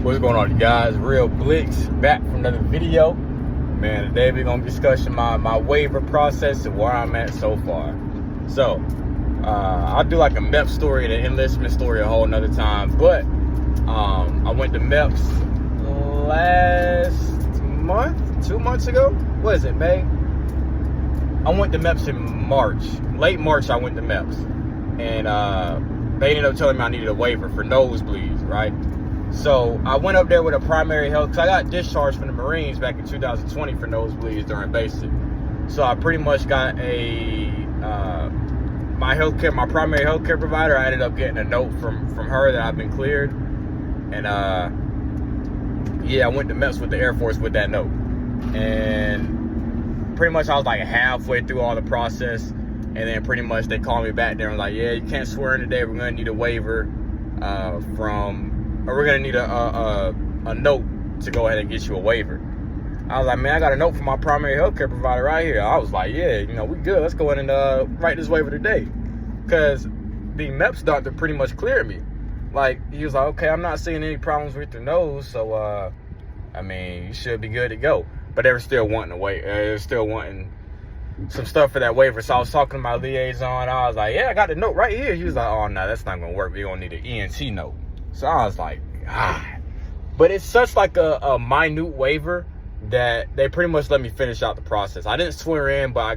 What's going on, you guys? Real Blix back from another video. Man, today we're gonna be discussing my waiver process and where I'm at so far. So I'll do like a MEP story and an enlistment story a whole nother time. But I went to MEPS last month, 2 months ago. What is it, May? I went to MEPS in March. Late March I went to MEPS. And they ended up telling me I needed a waiver for nosebleeds, right? So I went up there with a primary health, because I got discharged from the Marines back in 2020 for nosebleeds during basic. So I pretty much got my primary healthcare provider. I ended up getting a note from her that I've been cleared. And yeah, I went to MEPS with the Airforce with that note. And pretty much I was like halfway through all the process. And then pretty much they called me back there and was like, yeah, you can't swear in today. We're going to need a waiver we're going to need a note to go ahead and get you a waiver. I was like, man, I got a note from my primary healthcare provider right here. I was like, yeah, we good. Let's go ahead and write this waiver today. Because the MEPS doctor pretty much cleared me. Like, he was like, okay, I'm not seeing any problems with your nose. So, I mean, you should be good to go. But they were still wanting to wait. They were still wanting some stuff for that waiver. So I was talking to my liaison. I was like, yeah, I got the note right here. He was like, oh, no, that's not going to work. We're going to need an ENT note. So I was like, God. But it's such like a minute waiver that they pretty much let me finish out the process. I didn't swear in, but I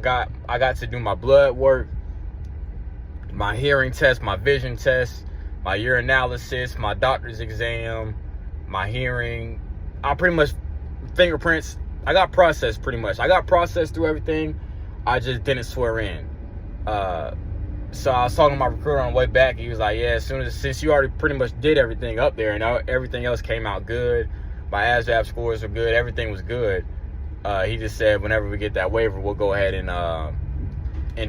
got to do my blood work, my hearing test, my vision test, my urinalysis, my doctor's exam, my hearing. I pretty much, fingerprints, I got processed pretty much. I got processed through everything. I just didn't swear in. So I was talking to my recruiter on the way back. He was like, yeah, since you already pretty much did everything up there and everything else came out good, my ASVAB scores were good, everything was good. He just said whenever we get that waiver, we'll go ahead and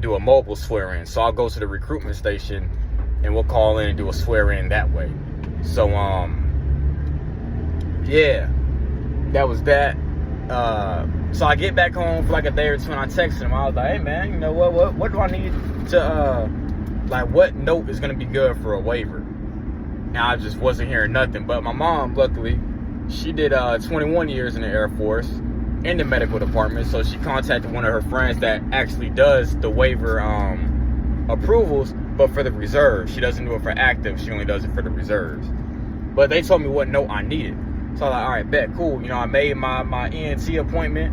do a mobile swear-in. So I'll go to the recruitment station and we'll call in and do a swear-in that way. So, yeah, that was that. So I get back home for like a day or two and I texted him. I was like, hey man, you know what do I need to like what note is gonna be good for a waiver? And I just wasn't hearing nothing. But my mom, luckily, she did 21 years in the Air Force in the medical department. So she contacted one of her friends that actually does the waiver approvals, but for the reserves. She doesn't do it for active, she only does it for the reserves. But they told me what note I needed. So I was like, all right, bet, cool. I made my ENT appointment.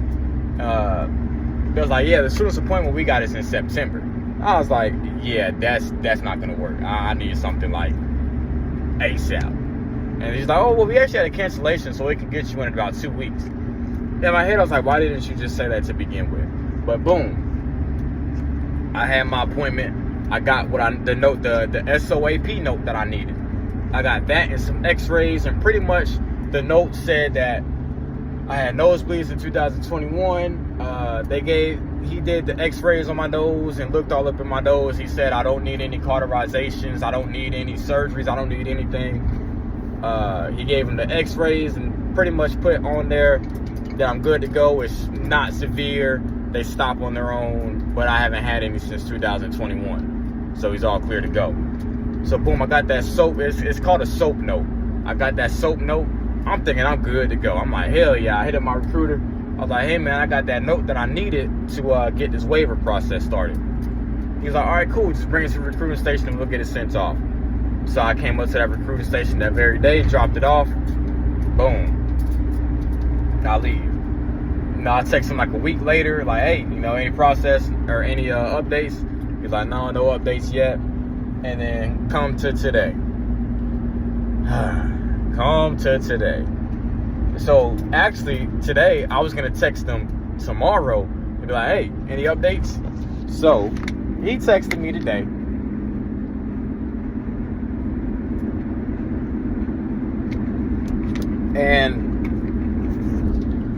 They was like, yeah, the soonest appointment we got is in September. I was like, yeah, that's not gonna work. I need something like ASAP. And he's like, oh, well, we actually had a cancellation, so we can get you in about 2 weeks. In my head, I was like, why didn't you just say that to begin with? But boom, I had my appointment. I got the SOAP note that I needed. I got that and some X-rays, and pretty much the note said that I had nosebleeds in 2021. He did the X-rays on my nose and looked all up in my nose. He said I don't need any cauterizations. I don't need any surgeries. I don't need anything. He gave him the X-rays and pretty much put on there that I'm good to go. It's not severe. They stop on their own, but I haven't had any since 2021. So he's all clear to go. So boom, I got that soap. It's called a soap note. I got that soap note. I'm thinking I'm good to go. I'm like, hell yeah. I hit up my recruiter. I was like, hey man, I got that note that I needed to get this waiver process started. He was like, all right, cool. Just bring it to the recruiting station and we'll get it sent off. So I came up to that recruiting station that very day, dropped it off. Boom. I leave. I text him like a week later, like, hey, any process or any updates? He's like, no updates yet. And then come to today. Come to today. So actually today I was gonna text them tomorrow and be like, hey, any updates? So he texted me today. And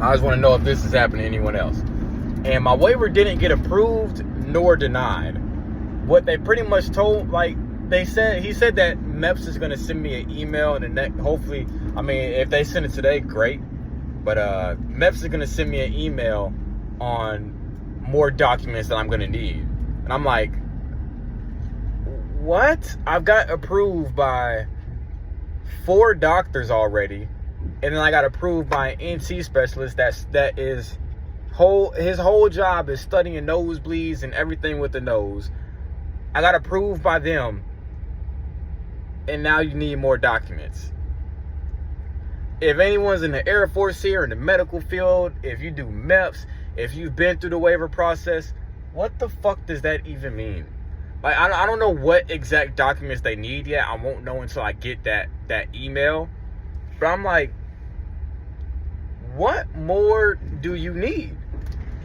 I just want to know if this is happening to anyone else. And my waiver didn't get approved nor denied. What they pretty much told, he said that MEPS is going to send me an email and hopefully, if they send it today, great. But MEPS is going to send me an email on more documents that I'm going to need. And I'm like, what? I've got approved by 4 doctors already, And then I got approved by an NT specialist his whole job is studying nosebleeds and everything with the nose. I got approved by them, and now you need more documents. If anyone's in the Airforce here, in the medical field, if you do MEPS, if you've been through the waiver process, what the fuck does that even mean? Like, I don't know what exact documents they need yet. I won't know until I get that email. But I'm like, what more do you need?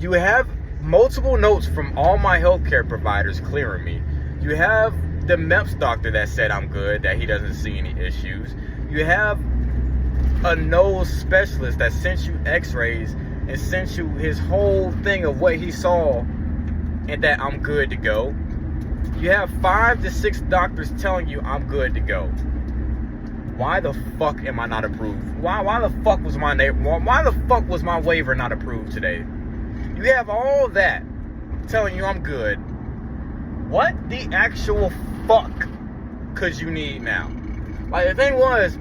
You have multiple notes from all my healthcare providers clearing me. You have the MEPS doctor that said I'm good, that he doesn't see any issues. You have a nose specialist that sent you x-rays and sent you his whole thing of what he saw and that I'm good to go. You have 5 to 6 doctors telling you I'm good to go. Why the fuck am I not approved? Why the fuck was my waiver not approved today? You have all that telling you I'm good. What the actual fuck could you need now? Like, the thing was,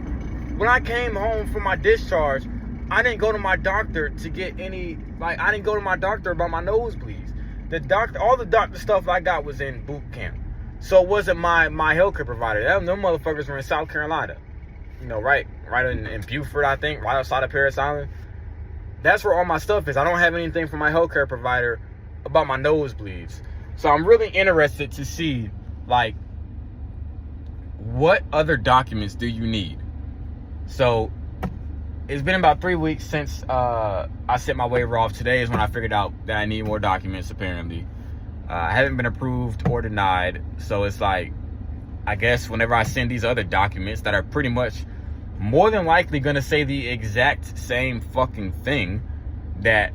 when I came home from my discharge, I didn't go to my doctor to get any, like, I didn't go to my doctor about my nosebleeds. All the doctor stuff I got was in boot camp. So it wasn't my healthcare provider. Them motherfuckers were in South Carolina. You know, right in Beaufort, I think, right outside of Parris Island. That's where all my stuff is. I don't have anything from my healthcare provider about my nosebleeds. So I'm really interested to see, like, what other documents do you need? So it's been about 3 weeks since I sent my waiver off. Today is when I figured out that I need more documents, apparently. I haven't been approved or denied. So it's like, I guess whenever I send these other documents that are pretty much more than likely going to say the exact same fucking thing, that,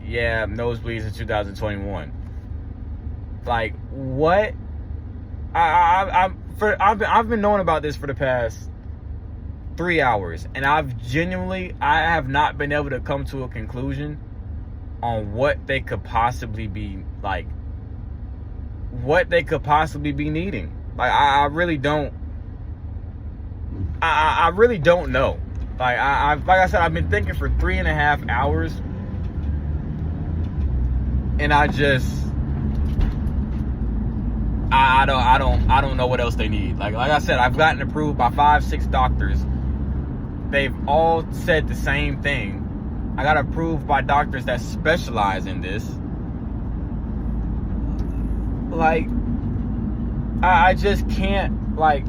yeah, nosebleeds in 2021. Like, what? I've been knowing about this for the past 3 hours, and I have not been able to come to a conclusion on what they could possibly be, like, what they could possibly be needing. Like, I really don't. I really don't know. Like I said, I've been thinking for 3.5 hours, and I don't know what else they need. Like I said, I've gotten approved by 5-6 doctors. They've all said the same thing. I got approved by doctors that specialize in this. Like, I just can't, like,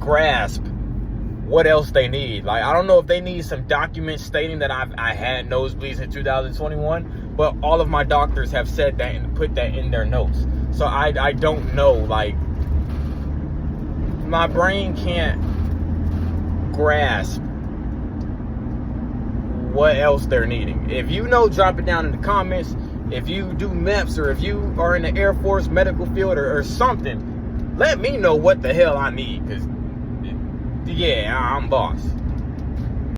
grasp what else they need. Like, I don't know if they need some documents stating that I had nosebleeds in 2021, but all of my doctors have said that and put that in their notes. So I don't know. Like, my brain can't grasp what else they're needing. If you know, drop it down in the comments. If you do MEPS, or if you are in the Airforce medical field or something, let me know what the hell I need, because, yeah, I'm boss.